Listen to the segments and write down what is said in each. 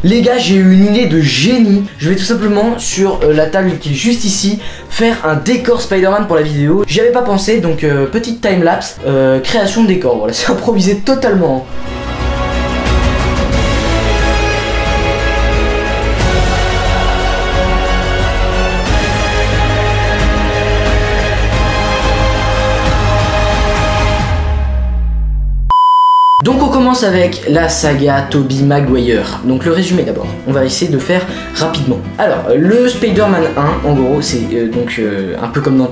Les gars, j'ai eu une idée de génie. Je vais tout simplement sur la table qui est juste ici faire un décor Spider-Man pour la vidéo. J'y avais pas pensé, donc petite timelapse, création de décor. Voilà, c'est improvisé totalement. Donc on commence avec la saga Tobey Maguire. Donc le résumé d'abord, on va essayer de faire rapidement. Alors le Spider-Man 1 en gros c'est un peu comme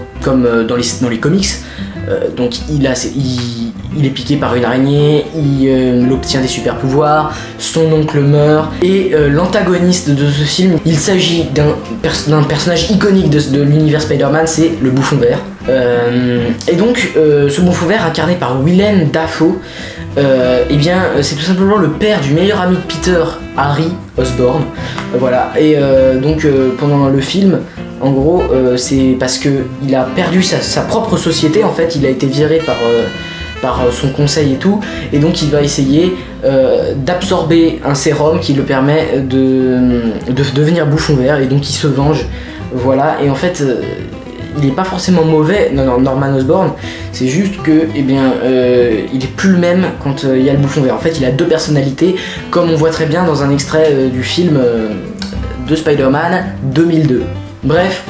dans les comics. Donc il est piqué par une araignée, il obtient des super pouvoirs, son oncle meurt et l'antagoniste de ce film, il s'agit d'un personnage iconique de l'univers Spider-Man, c'est le Bouffon Vert. Et donc ce Bouffon Vert incarné par Willem Dafoe, et bien c'est tout simplement le père du meilleur ami de Peter, Harry Osborn. Voilà, et donc pendant le film, en gros c'est parce que il a perdu sa propre société, en fait il a été viré par son conseil et tout, et donc il va essayer d'absorber un sérum qui le permet de devenir Bouffon Vert, et donc il se venge. Voilà, et en fait il est pas forcément mauvais, non, Norman Osborn, c'est juste que il est plus le même quand il y a le Bouffon Vert. En fait il a deux personnalités, comme on voit très bien dans un extrait du film de Spider-Man 2002. Bref,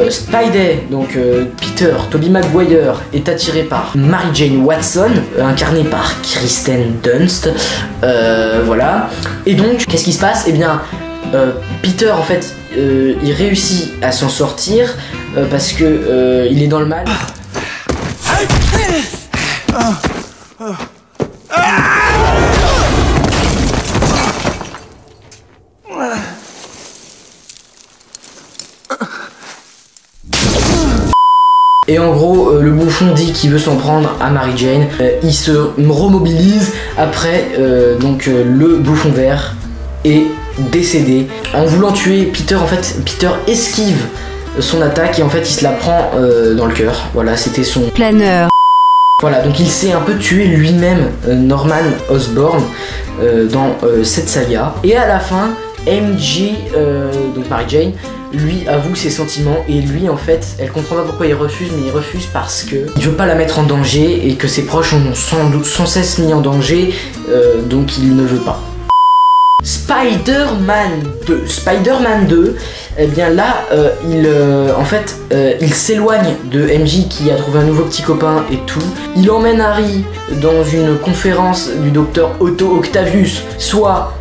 Spidey, donc Peter, Tobey Maguire, est attiré par Mary Jane Watson, incarnée par Kristen Dunst, voilà. Et donc, qu'est-ce qui se passe? Eh bien, Peter, en fait, il réussit à s'en sortir parce que il est dans le mal. Et en gros, le Bouffon dit qu'il veut s'en prendre à Mary Jane. Il se remobilise après, donc le Bouffon Vert est décédé. En voulant tuer Peter, en fait, Peter esquive son attaque et en fait il se la prend dans le cœur. Voilà, c'était son planeur. Voilà, donc il s'est un peu tué lui-même, Norman Osborn, dans cette saga. Et à la fin, MJ, donc Mary Jane, lui avoue ses sentiments, et lui en fait, elle comprend pas pourquoi il refuse, mais il refuse parce que il veut pas la mettre en danger et que ses proches ont sans cesse mis en danger, donc il ne veut pas. Spider-Man 2. Spider-Man 2, eh bien là, il s'éloigne de MJ qui a trouvé un nouveau petit copain et tout. Il emmène Harry dans une conférence du docteur Otto Octavius, soit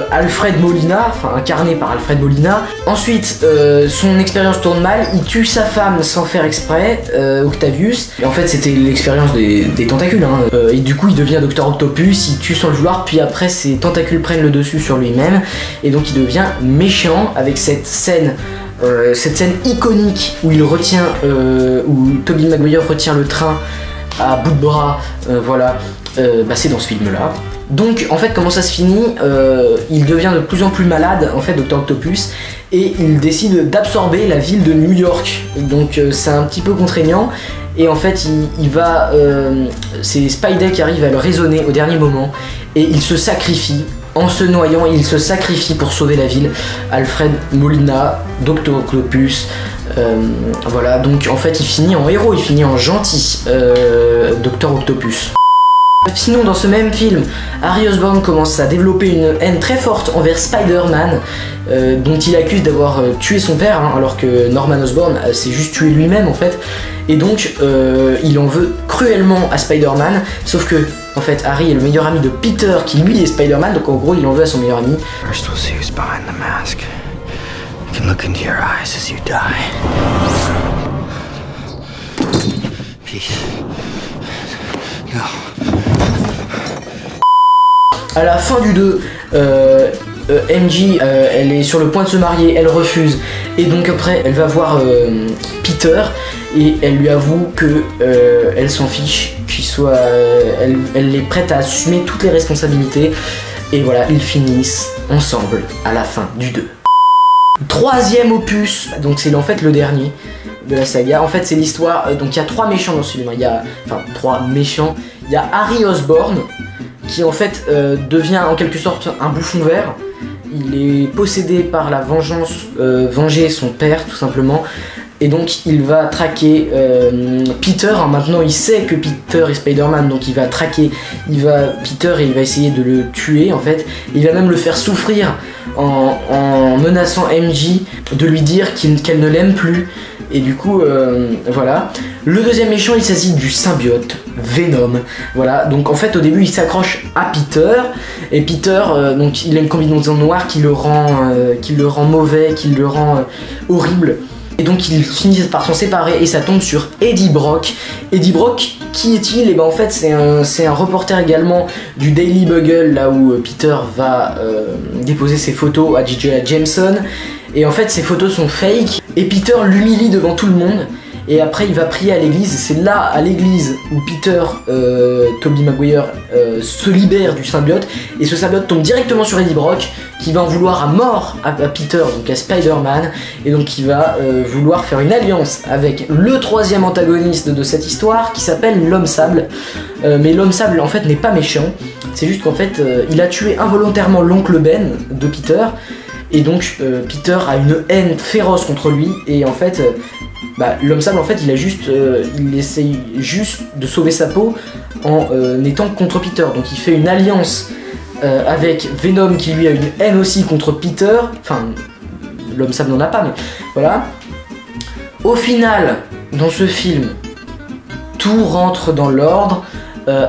Alfred Molina, enfin incarné par Alfred Molina. Ensuite, son expérience tourne mal, il tue sa femme sans faire exprès, Octavius. Et en fait, c'était l'expérience des tentacules, hein. Et du coup, il devient Docteur Octopus, il tue sans le vouloir, puis après, ses tentacules prennent le dessus sur lui-même, et donc il devient méchant avec cette scène iconique où il retient, où Tobey Maguire retient le train à bout de bras, voilà. C'est dans ce film-là. Donc en fait comment ça se finit, il devient de plus en plus malade, en fait, Dr Octopus, et il décide d'absorber la ville de New York. Donc c'est un petit peu contraignant, et en fait c'est Spidey qui arrive à le raisonner au dernier moment, et il se sacrifie. En se noyant, il se sacrifie pour sauver la ville. Alfred Molina, Dr Octopus, voilà, donc en fait il finit en héros, il finit en gentil, Dr Octopus. Sinon, dans ce même film, Harry Osborn commence à développer une haine très forte envers Spider-Man, dont il accuse d'avoir tué son père, hein, alors que Norman Osborn s'est juste tué lui-même en fait. Et donc, il en veut cruellement à Spider-Man, sauf que, en fait, Harry est le meilleur ami de Peter, qui lui est Spider-Man, donc en gros, il en veut à son meilleur ami. First we'll see who's behind the mask. I can look into your eyes as you die. Peace. No. À la fin du 2, MJ, elle est sur le point de se marier, elle refuse, et donc après elle va voir Peter et elle lui avoue que elle s'en fiche, elle est prête à assumer toutes les responsabilités, et voilà, ils finissent ensemble à la fin du 2. Troisième opus, donc c'est en fait le dernier de la saga. En fait c'est l'histoire, donc il y a trois méchants dans ce film, trois méchants. Il y a Harry Osborn, qui en fait devient en quelque sorte un Bouffon Vert. il est possédé par la vengeance, venger son père tout simplement. Et donc il va traquer Peter. Alors, maintenant il sait que Peter est Spider-Man, donc il va traquer Peter et il va essayer de le tuer en fait. Il va même le faire souffrir en menaçant MJ de lui dire qu'elle ne l'aime plus. Et du coup, voilà. Le deuxième méchant, il s'agit du symbiote Venom. Voilà. Donc en fait, au début, il s'accroche à Peter. Et Peter, donc il a une combinaison noire qui le rend mauvais, qui le rend horrible. Et donc ils finissent par s'en séparer et ça tombe sur Eddie Brock. Eddie Brock, qui est-il? Et ben en fait c'est un reporter également du Daily Bugle, là où Peter va déposer ses photos à J. Jonah Jameson. Et en fait ces photos sont fake et Peter l'humilie devant tout le monde. Et après il va prier à l'église, c'est là à l'église où Peter, Tobey Maguire, se libère du symbiote. Et ce symbiote tombe directement sur Eddie Brock, qui va en vouloir à mort à Peter, donc à Spider-Man. Et donc il va vouloir faire une alliance avec le troisième antagoniste de cette histoire, qui s'appelle l'Homme Sable. Mais l'Homme Sable en fait n'est pas méchant, c'est juste qu'en fait il a tué involontairement l'oncle Ben de Peter. Et donc Peter a une haine féroce contre lui. Et en fait... l'Homme Sable en fait il essaye juste de sauver sa peau en étant contre Peter. Donc il fait une alliance avec Venom qui lui a une haine aussi contre Peter. Enfin, l'Homme Sable n'en a pas, mais voilà. Au final, dans ce film, tout rentre dans l'ordre.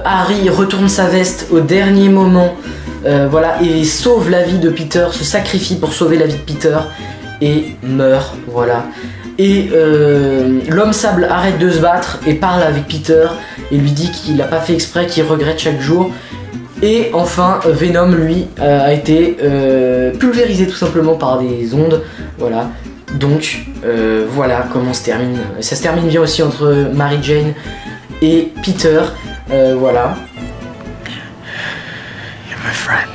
Harry retourne sa veste au dernier moment, voilà, et sauve la vie de Peter, se sacrifie pour sauver la vie de Peter et meurt, voilà. Et l'Homme Sable arrête de se battre et parle avec Peter et lui dit qu'il n'a pas fait exprès, qu'il regrette chaque jour. Et enfin Venom lui a été pulvérisé tout simplement par des ondes, voilà. Donc voilà comment se termine. Ça se termine bien aussi entre Mary Jane et Peter, voilà. You're my friend.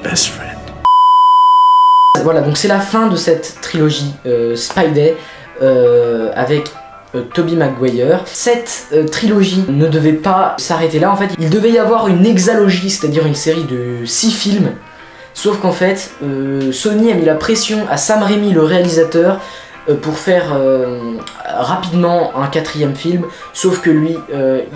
Best friend. Voilà, donc c'est la fin de cette trilogie Spidey avec Tobey Maguire. Cette trilogie ne devait pas s'arrêter là. En fait, il devait y avoir une hexalogie, c'est-à-dire une série de 6 films. Sauf qu'en fait, Sony a mis la pression à Sam Raimi, le réalisateur, pour faire rapidement un 4e film, sauf que lui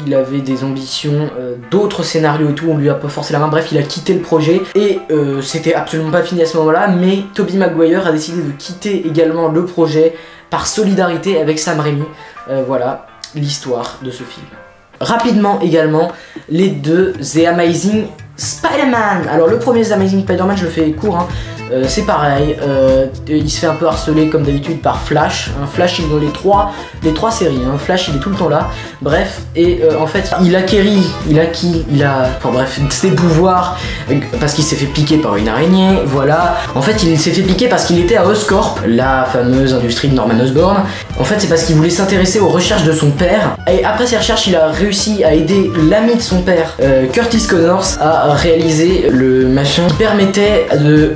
il avait des ambitions, d'autres scénarios et tout, on lui a pas forcé la main, bref il a quitté le projet et c'était absolument pas fini à ce moment là, mais Tobey Maguire a décidé de quitter également le projet par solidarité avec Sam Raimi. Voilà l'histoire de ce film. Rapidement également, les deux The Amazing Spider-Man. Alors le premier The Amazing Spider-Man, je le fais court, hein. C'est pareil, il se fait un peu harceler comme d'habitude par Flash. Flash il est dans les trois séries, hein. Flash il est tout le temps là, bref, et en fait il a ses pouvoirs parce qu'il s'est fait piquer par une araignée, voilà. En fait il s'est fait piquer parce qu'il était à Oscorp, la fameuse industrie de Norman Osborn. En fait c'est parce qu'il voulait s'intéresser aux recherches de son père, et après ses recherches il a réussi à aider l'ami de son père, Curtis Connors, à réaliser le machin qui permettait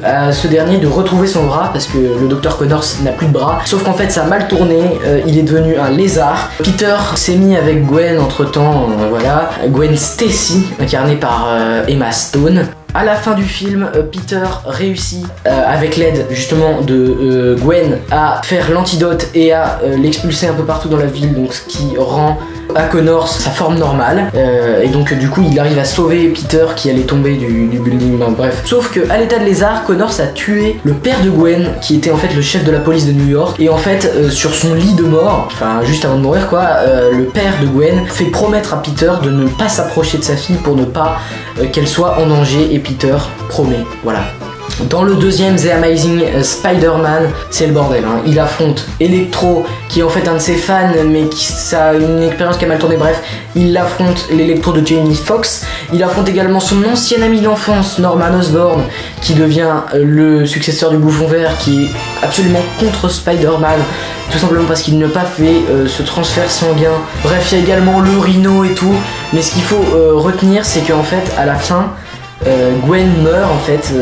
à ce dernier de retrouver son bras, parce que le docteur Connors n'a plus de bras, sauf qu'en fait ça a mal tourné, il est devenu un lézard. Peter s'est mis avec Gwen entre temps, voilà, Gwen Stacy incarnée par Emma Stone. À la fin du film, Peter réussit, avec l'aide justement de Gwen, à faire l'antidote et à l'expulser un peu partout dans la ville, donc ce qui rend à Connors sa forme normale, et donc du coup il arrive à sauver Peter qui allait tomber du building, bref. Sauf que à l'état de lézard, Connors a tué le père de Gwen, qui était en fait le chef de la police de New York, et en fait sur son lit de mort, enfin juste avant de mourir quoi, le père de Gwen fait promettre à Peter de ne pas s'approcher de sa fille pour ne pas qu'elle soit en danger, et Peter promet, voilà. Dans le deuxième The Amazing Spider-Man, c'est le bordel, hein. Il affronte Electro, qui est en fait un de ses fans, mais ça a une expérience qui a mal tourné, bref. Il affronte l'Electro de Jamie Foxx. Il affronte également son ancien ami d'enfance, Norman Osborn, qui devient le successeur du Bouffon Vert, qui est absolument contre Spider-Man, tout simplement parce qu'il n'a pas fait ce transfert sanguin. Bref, il y a également le Rhino et tout, mais ce qu'il faut retenir, c'est qu'en fait, à la fin, Gwen meurt en fait,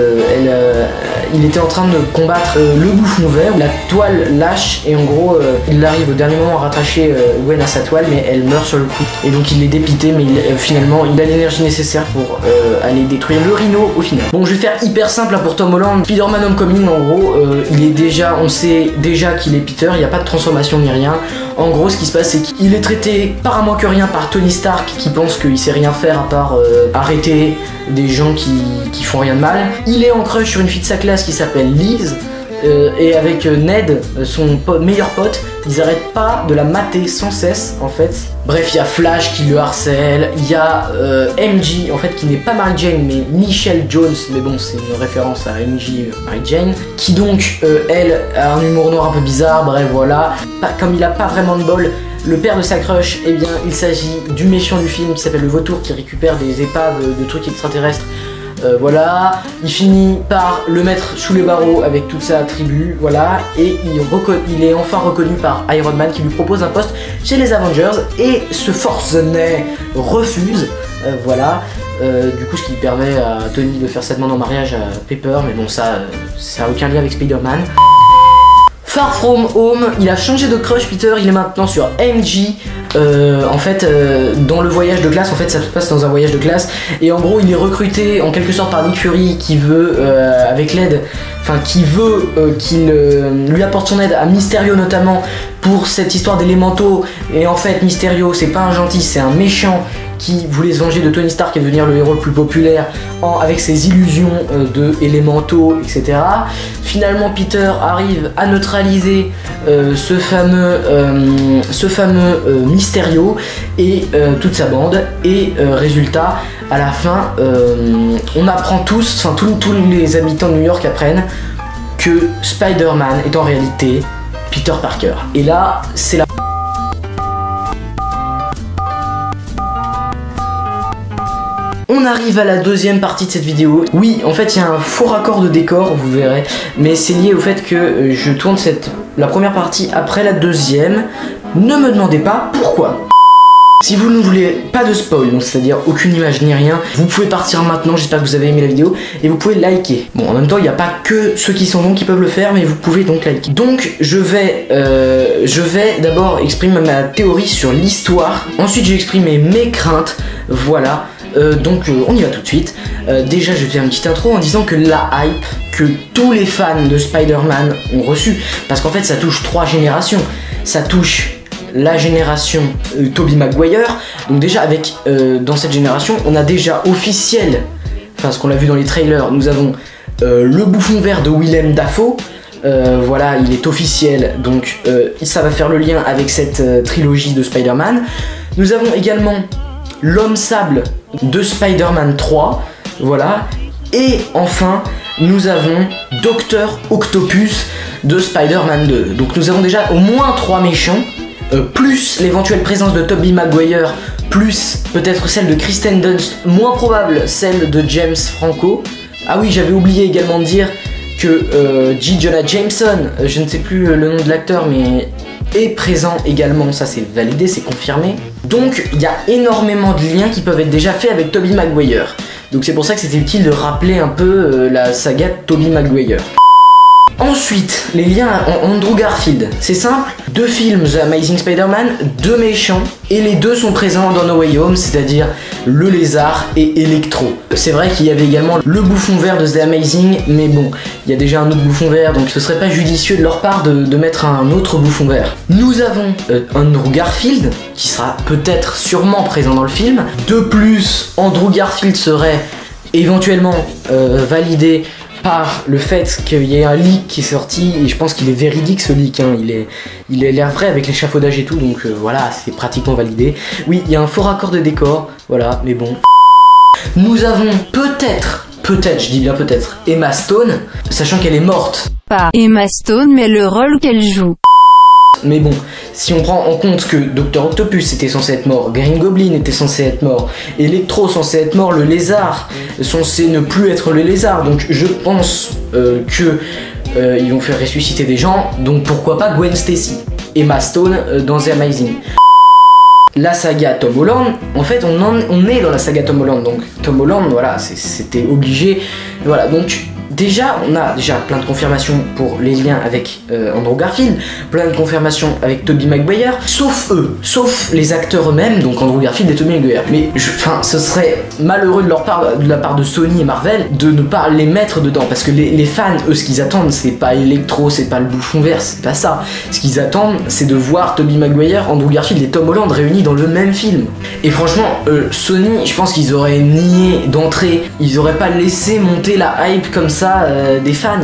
il était en train de combattre le bouffon vert, la toile lâche et en gros il arrive au dernier moment à rattacher Gwen à sa toile mais elle meurt sur le coup. Et donc il est dépité mais finalement il a l'énergie nécessaire pour aller détruire le Rhino au final. Bon je vais faire hyper simple là, pour Tom Holland. Spider-Man Homecoming en gros il est déjà, on sait déjà qu'il est Peter, il n'y a pas de transformation ni rien. En gros ce qui se passe c'est qu'il est traité par un moins que rien par Tony Stark qui pense qu'il sait rien faire à part arrêter des gens qui font rien de mal. Il est en crush sur une fille de sa classe qui s'appelle Liz et avec Ned, son meilleur pote, ils arrêtent pas de la mater sans cesse en fait. Bref, il y a Flash qui le harcèle, il y a MJ en fait qui n'est pas Mary Jane mais Michelle Jones, mais bon c'est une référence à MJ Mary Jane, qui donc elle a un humour noir un peu bizarre, bref voilà. Comme il a pas vraiment de bol, le père de sa crush, eh bien il s'agit du méchant du film qui s'appelle le Vautour qui récupère des épaves de trucs extraterrestres. Voilà, il finit par le mettre sous les barreaux avec toute sa tribu, voilà, et il est enfin reconnu par Iron Man qui lui propose un poste chez les Avengers et ce forcené refuse, voilà. Du coup ce qui permet à Tony de faire sa demande en mariage à Pepper, mais bon ça n'a aucun lien avec Spider-Man. Far From Home, il a changé de crush Peter, il est maintenant sur MJ. En fait dans le voyage de classe, en fait ça se passe dans un voyage de classe et en gros il est recruté en quelque sorte par Nick Fury qui veut avec l'aide, enfin qui veut qu'il lui apporte son aide à Mysterio notamment pour cette histoire d'élémentaux. Et en fait Mysterio c'est pas un gentil, c'est un méchant qui voulait se venger de Tony Stark et devenir le héros le plus populaire avec ses illusions de élémentaux, etc. Finalement Peter arrive à neutraliser ce fameux Mysterio et toute sa bande et résultat à la fin on apprend tous, enfin tous les habitants de New York apprennent que Spider-Man est en réalité Peter Parker. Et là c'est la... On arrive à la deuxième partie de cette vidéo. Oui, en fait, il y a un faux raccord de décor, vous verrez. Mais c'est lié au fait que je tourne la première partie après la deuxième. Ne me demandez pas pourquoi. Si vous ne voulez pas de spoil, donc c'est-à-dire aucune image ni rien, vous pouvez partir maintenant, j'espère que vous avez aimé la vidéo, et vous pouvez liker. Bon, en même temps, il n'y a pas que ceux qui sont bons qui peuvent le faire, mais vous pouvez donc liker. Donc, je vais d'abord exprimer ma théorie sur l'histoire, ensuite je vais exprimer mes craintes, voilà. Donc on y va tout de suite. Déjà je vais faire une petite intro en disant que la hype que tous les fans de Spider-Man ont reçu, parce qu'en fait ça touche 3 générations. Ça touche la génération Tobey Maguire. Donc déjà avec dans cette génération on a déjà officiel, enfin ce qu'on a vu dans les trailers, nous avons le bouffon vert de Willem Dafoe. Voilà, il est officiel, donc ça va faire le lien avec cette trilogie de Spider-Man. Nous avons également l'homme sable de Spider-Man 3, voilà. Et enfin, nous avons Dr Octopus de Spider-Man 2. Donc nous avons déjà au moins 3 méchants, plus l'éventuelle présence de Tobey Maguire, plus peut-être celle de Kristen Dunst, moins probable celle de James Franco. Ah oui, j'avais oublié également de dire que J. Jonah Jameson, je ne sais plus le nom de l'acteur, mais est présent également, ça c'est validé, c'est confirmé. Donc il y a énormément de liens qui peuvent être déjà faits avec Tobey Maguire. Donc c'est pour ça que c'était utile de rappeler un peu la saga de Tobey Maguire. Ensuite, les liens à Andrew Garfield. C'est simple, 2 films The Amazing Spider-Man, 2 méchants, et les 2 sont présents dans No Way Home, c'est-à-dire le lézard et Electro. C'est vrai qu'il y avait également le bouffon vert de The Amazing, mais bon, il y a déjà un autre bouffon vert, donc ce serait pas judicieux de leur part de mettre un autre bouffon vert. Nous avons Andrew Garfield, qui sera peut-être sûrement présent dans le film. De plus, Andrew Garfield serait éventuellement validé par le fait qu'il y ait un leak qui est sorti, et je pense qu'il est véridique ce leak, hein. Il a l'air vrai avec l'échafaudage et tout, donc voilà, c'est pratiquement validé. Oui, il y a un faux raccord de décor, voilà, mais bon. Nous avons peut-être, je dis bien peut-être, Emma Stone, sachant qu'elle est morte. Pas Emma Stone, mais le rôle qu'elle joue. Mais bon, si on prend en compte que Dr Octopus était censé être mort, Green Goblin était censé être mort, Electro censé être mort, le lézard censé ne plus être le lézard, donc je pense que ils vont faire ressusciter des gens, donc pourquoi pas Gwen Stacy, Emma Stone dans The Amazing. la saga Tom Holland, en fait on est dans la saga Tom Holland, donc Tom Holland, voilà, c'était obligé, voilà, donc déjà on a plein de confirmations pour les liens avec Andrew Garfield, plein de confirmations avec Tobey Maguire, sauf eux, sauf les acteurs eux-mêmes, donc Andrew Garfield et Tobey Maguire. Mais ce serait malheureux de la part de Sony et Marvel de ne pas les mettre dedans, parce que les fans, eux, ce qu'ils attendent, c'est pas Electro, c'est pas le bouchon vert, c'est pas ça. Ce qu'ils attendent, c'est de voir Tobey Maguire, Andrew Garfield et Tom Holland réunis dans le même film. Et franchement, Sony, je pense qu'ils auraient nié d'entrée, ils auraient pas laissé monter la hype comme ça des fans.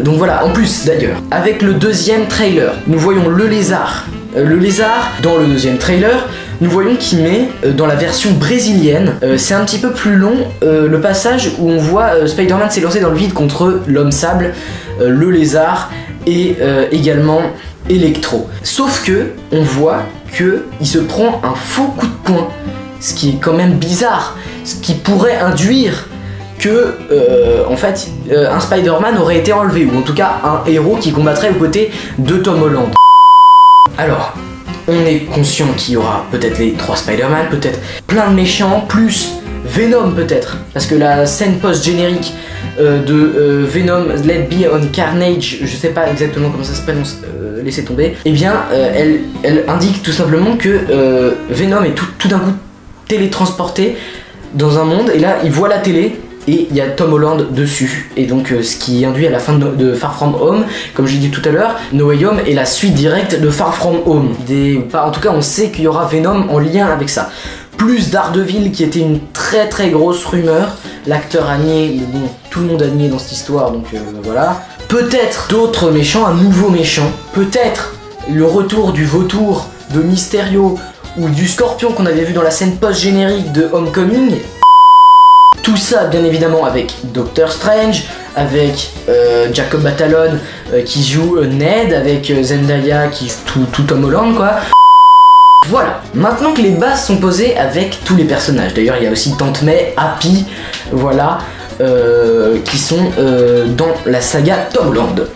Donc voilà, en plus d'ailleurs, avec le deuxième trailer, nous voyons le lézard. Le lézard, dans le deuxième trailer, nous voyons qu'il met dans la version brésilienne, c'est un petit peu plus long, le passage où on voit Spider-Man s'élancer dans le vide contre l'homme sable, le lézard et également Electro. Sauf que on voit que il se prend un faux coup de poing, ce qui est quand même bizarre, ce qui pourrait induire que en fait un Spider-Man aurait été enlevé, ou en tout cas un héros qui combattrait aux côtés de Tom Holland. Alors, on est conscient qu'il y aura peut-être les 3 Spider-Man, peut-être plein de méchants, plus Venom peut-être, parce que la scène post-générique de Venom Let Be on Carnage, je sais pas exactement comment ça se prononce, laissez tomber, et bien elle indique tout simplement que Venom est tout d'un coup télétransporté dans un monde, et là il voit la télé et il y a Tom Holland dessus, et donc ce qui induit à la fin de Far From Home, comme j'ai dit tout à l'heure, No Way Home est la suite directe de Far From Home. En tout cas on sait qu'il y aura Venom en lien avec ça. Plus Daredevil qui était une très très grosse rumeur, l'acteur a nié, mais bon, tout le monde a nié dans cette histoire, donc voilà. Peut-être d'autres méchants, un nouveau méchant, peut-être le retour du vautour de Mysterio ou du Scorpion qu'on avait vu dans la scène post-générique de Homecoming. Tout ça bien évidemment avec Doctor Strange, avec Jacob Batalon qui joue Ned, avec Zendaya qui joue tout Tom Holland quoi. Voilà, maintenant que les bases sont posées avec tous les personnages, d'ailleurs il y a aussi Tante May, Happy, voilà, qui sont dans la saga Tom Holland.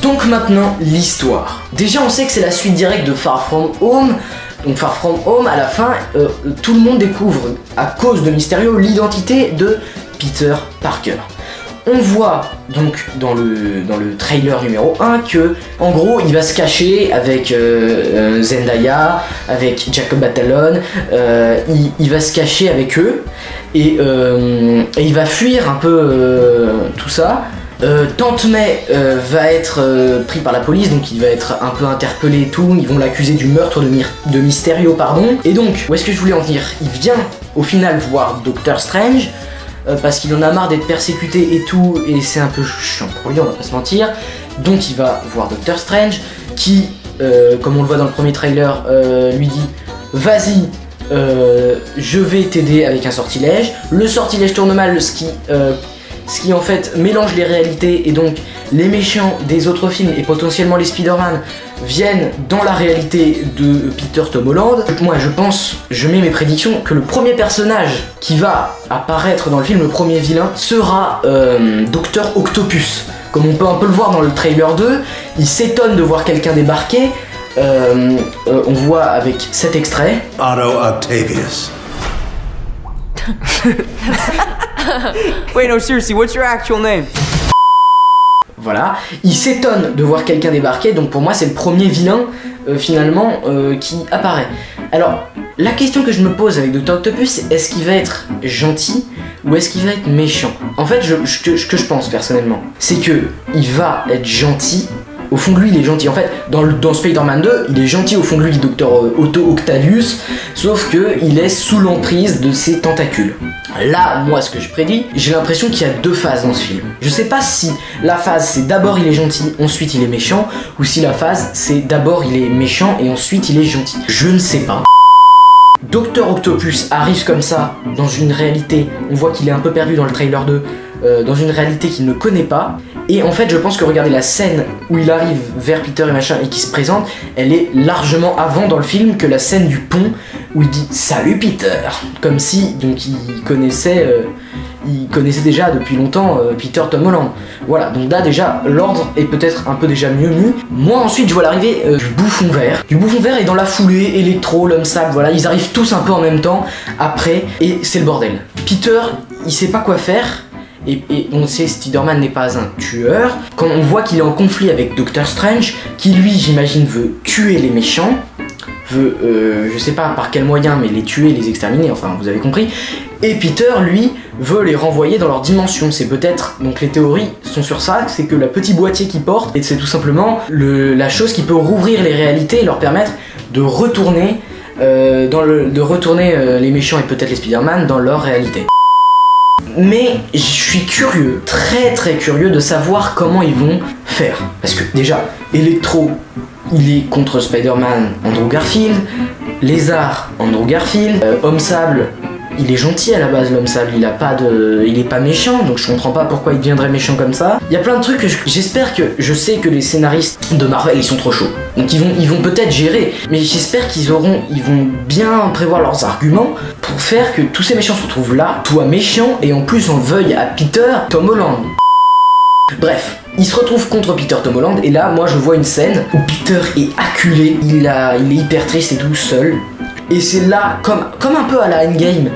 Donc maintenant l'histoire. Déjà on sait que c'est la suite directe de Far From Home. Donc Far From Home, à la fin, tout le monde découvre, à cause de Mysterio, l'identité de Peter Parker. On voit donc dans le trailer numéro 1 que, en gros, il va se cacher avec Zendaya, avec Jacob Batalon, il va se cacher avec eux, et il va fuir un peu tout ça. Tante May va être pris par la police, donc il va être un peu interpellé et tout, ils vont l'accuser du meurtre de Mysterio, pardon. Et donc, où est-ce que je voulais en venir? Il vient au final voir Doctor Strange, parce qu'il en a marre d'être persécuté et tout, et c'est un peu chiant pour lui, on va pas se mentir. Donc il va voir Doctor Strange, qui, comme on le voit dans le premier trailer, lui dit « Vas-y, je vais t'aider avec un sortilège ». Le sortilège tourne mal, ce qui en fait mélange les réalités, et donc les méchants des autres films et potentiellement les Spider-Man viennent dans la réalité de Peter Tom Holland. Moi je mets mes prédictions que le premier personnage qui va apparaître dans le film, le premier vilain, sera Dr Octopus. Comme on peut un peu le voir dans le trailer 2, il s'étonne de voir quelqu'un débarquer. On voit avec cet extrait. Otto Octavius. Wait, no, seriously, what's your actual name? Voilà, il s'étonne de voir quelqu'un débarquer, donc pour moi c'est le premier vilain finalement qui apparaît. Alors, la question que je me pose avec Dr Octopus, c'est est-ce qu'il va être gentil ou est-ce qu'il va être méchant? En fait, ce que je pense personnellement, c'est que il va être gentil. Au fond de lui, il est gentil. En fait, dans Spider-Man 2, il est gentil au fond de lui, Dr Otto Octavius, sauf que il est sous l'emprise de ses tentacules. Là, moi, ce que je prédis, j'ai l'impression qu'il y a 2 phases dans ce film. Je sais pas si la phase c'est d'abord il est gentil, ensuite il est méchant, ou si la phase c'est d'abord il est méchant et ensuite il est gentil. Je ne sais pas. Dr Octopus arrive comme ça dans une réalité, on voit qu'il est un peu perdu dans le trailer 2, dans une réalité qu'il ne connaît pas. Et en fait je pense que regardez la scène où il arrive vers Peter et machin et qui se présente, elle est largement avant dans le film que la scène du pont où il dit « Salut Peter !» comme si donc il connaissait il connaissait déjà depuis longtemps Peter Tom Holland. Voilà, donc là déjà l'ordre est peut-être un peu déjà mieux mis. Moi ensuite je vois l'arrivée du Bouffon Vert. Du Bouffon Vert et dans la foulée, Electro, l'Homme Sable, voilà, ils arrivent tous un peu en même temps après et c'est le bordel. Peter, il sait pas quoi faire. Et on sait que Spider-Man n'est pas un tueur. Quand on voit qu'il est en conflit avec Doctor Strange, qui lui, j'imagine, veut tuer les méchants, veut, je sais pas par quel moyen, mais les tuer, les exterminer, enfin vous avez compris. Et Peter, lui, veut les renvoyer dans leur dimension. C'est peut-être, donc les théories sont sur ça, c'est que le petit boîtier qu'il porte, et c'est tout simplement la chose qui peut rouvrir les réalités et leur permettre de retourner, les méchants et peut-être les Spider-Man dans leur réalité. Mais je suis curieux, très très curieux de savoir comment ils vont faire. Parce que déjà, Electro, il est contre Spider-Man, Andrew Garfield. Lézard, Andrew Garfield. Homme Sable, il est gentil à la base, l'Homme Sable, il est pas méchant, donc je comprends pas pourquoi il deviendrait méchant comme ça. Il y a plein de trucs que je sais que les scénaristes de Marvel, ils sont trop chauds. Donc ils vont peut-être gérer, mais j'espère ils vont bien prévoir leurs arguments pour faire que tous ces méchants se retrouvent là, soient méchants et en plus on veuille à Peter Tom Holland. Bref, il se retrouve contre Peter Tom Holland et là, moi je vois une scène où Peter est acculé, il est hyper triste et tout seul. Et c'est là, comme un peu à la Endgame,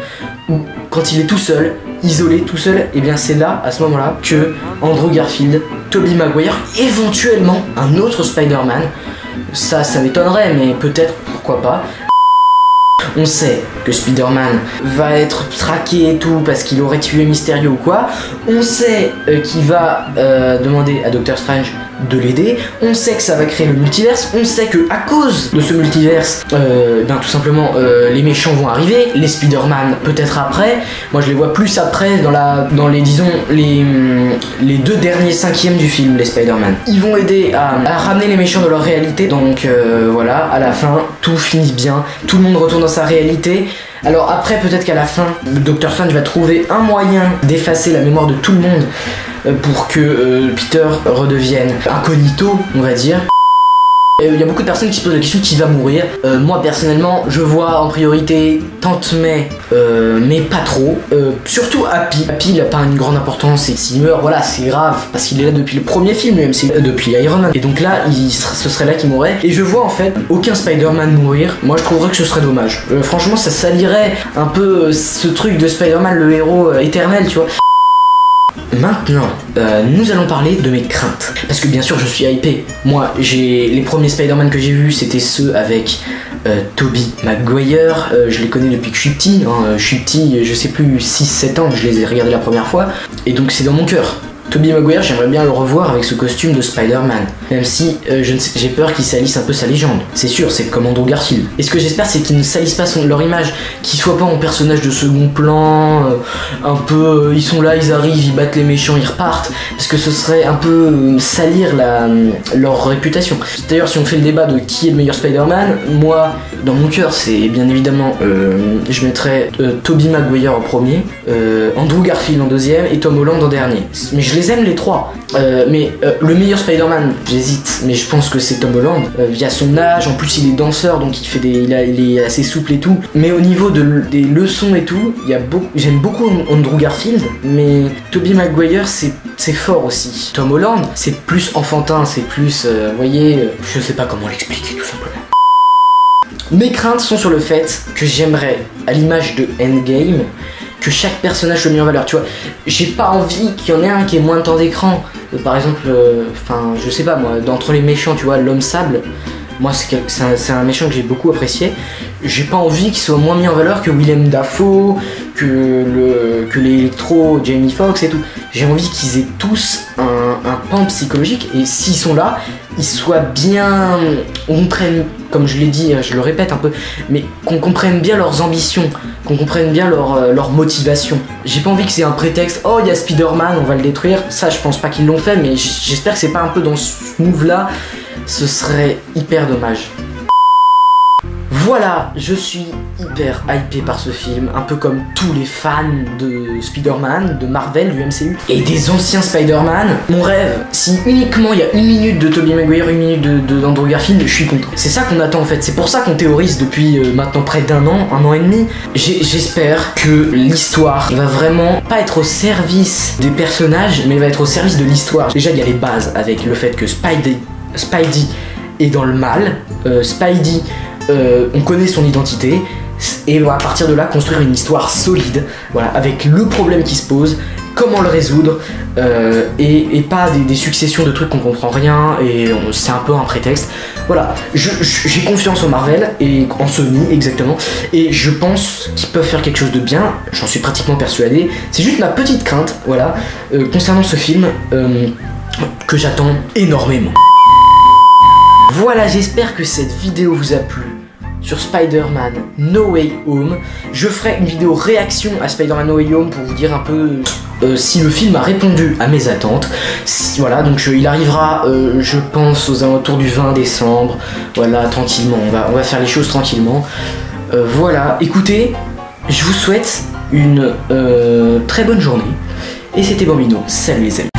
où quand il est tout seul, isolé, tout seul, et bien c'est là, à ce moment-là, que Andrew Garfield, Tobey Maguire, éventuellement un autre Spider-Man, ça m'étonnerait, mais peut-être, pourquoi pas. On sait que Spider-Man va être traqué et tout parce qu'il aurait tué Mysterio ou quoi. On sait qu'il va demander à Doctor Strange de l'aider. On sait que ça va créer le multiverse. On sait que à cause de ce multiverse, tout simplement, les méchants vont arriver. Les Spider-Man peut-être après. Moi je les vois plus après dans les disons les deux derniers cinquièmes du film, les Spider-Man. Ils vont aider à ramener les méchants dans leur réalité. Donc voilà, à la fin, tout finit bien. Tout le monde retourne dans sa réalité. Alors après, peut-être qu'à la fin, Dr. Strange va trouver un moyen d'effacer la mémoire de tout le monde pour que Peter redevienne incognito, on va dire. Il y a beaucoup de personnes qui se posent la question qui va mourir. Moi personnellement, je vois en priorité Tante May, mais pas trop. Surtout Happy. Happy, il a pas une grande importance et s'il meurt, voilà, c'est grave parce qu'il est là depuis le premier film, même si depuis Iron Man. Et donc là, ce serait là qu'il mourrait. Et je vois en fait aucun Spider-Man mourir. Moi, je trouverais que ce serait dommage. Franchement, ça salirait un peu ce truc de Spider-Man, le héros éternel, tu vois. Maintenant, nous allons parler de mes craintes. Parce que bien sûr, je suis hypé. Moi, les premiers Spider-Man que j'ai vus, c'était ceux avec Tobey Maguire. Je les connais depuis que je suis petit. Je suis petit, je sais plus, 6-7 ans que je les ai regardés la première fois. Et donc, c'est dans mon cœur. Tobey Maguire, j'aimerais bien le revoir avec ce costume de Spider-Man. Même si j'ai peur qu'il salisse un peu sa légende. C'est sûr, c'est comme Andrew Garfield. Et ce que j'espère, c'est qu'ils ne salissent pas leur image, qu'ils soient pas en personnage de second plan, un peu, ils sont là, ils arrivent, ils battent les méchants, ils repartent. Parce que ce serait un peu salir leur réputation. D'ailleurs, si on fait le débat de qui est le meilleur Spider-Man, moi, dans mon cœur, c'est bien évidemment, je mettrais Tobey Maguire en premier, Andrew Garfield en deuxième et Tom Holland en dernier. Mais je les aime les trois, mais le meilleur Spider-Man, j'hésite, mais je pense que c'est Tom Holland, via son âge, en plus il est danseur, donc il est assez souple et tout, mais au niveau des leçons et tout, j'aime beaucoup Andrew Garfield, mais Tobey Maguire c'est fort aussi. Tom Holland, c'est plus enfantin, c'est plus, vous voyez, je sais pas comment l'expliquer tout simplement. Mes craintes sont sur le fait que j'aimerais, à l'image de Endgame, que chaque personnage soit mis en valeur, tu vois. J'ai pas envie qu'il y en ait un qui ait moins de temps d'écran. Par exemple, je sais pas moi, d'entre les méchants, tu vois, l'Homme Sable, moi c'est un méchant que j'ai beaucoup apprécié. J'ai pas envie qu'il soit moins mis en valeur que Willem Dafoe, que l'Electro, Jamie Foxx et tout. J'ai envie qu'ils aient tous un pan psychologique et s'ils sont là, ils soient bien... On comprenne, comme je l'ai dit, je le répète un peu, mais qu'on comprenne bien leurs ambitions, qu'on comprenne bien leur motivation. J'ai pas envie que c'est un prétexte, oh il y a Spider-Man, on va le détruire. Ça je pense pas qu'ils l'ont fait, mais j'espère que c'est pas un peu dans ce move là, ce serait hyper dommage. Voilà, je suis hyper hypé par ce film, un peu comme tous les fans de Spider-Man, de Marvel, du MCU et des anciens Spider-Man. Mon rêve, si uniquement il y a 1 minute de Tobey Maguire, 1 minute d'Andrew Garfield, je suis content. C'est ça qu'on attend en fait, c'est pour ça qu'on théorise depuis maintenant près d'1 an, 1 an et demi. J'espère que l'histoire va vraiment pas être au service des personnages, mais va être au service de l'histoire. Déjà il y a les bases avec le fait que Spidey est dans le mal, Spidey on connaît son identité et on va à partir de là construire une histoire solide, voilà, avec le problème qui se pose, comment le résoudre et pas des successions de trucs qu'on comprend rien et c'est un peu un prétexte. Voilà, j'ai confiance en Marvel et en Sony exactement et je pense qu'ils peuvent faire quelque chose de bien, j'en suis pratiquement persuadé. C'est juste ma petite crainte, voilà, concernant ce film que j'attends énormément. Voilà, j'espère que cette vidéo vous a plu sur Spider-Man No Way Home. Je ferai une vidéo réaction à Spider-Man No Way Home pour vous dire un peu si le film a répondu à mes attentes. Voilà, donc il arrivera, je pense, aux alentours du 20 décembre. Voilà, tranquillement, on va faire les choses tranquillement. Voilà, écoutez, je vous souhaite une très bonne journée. Et c'était Bambino, salut les amis.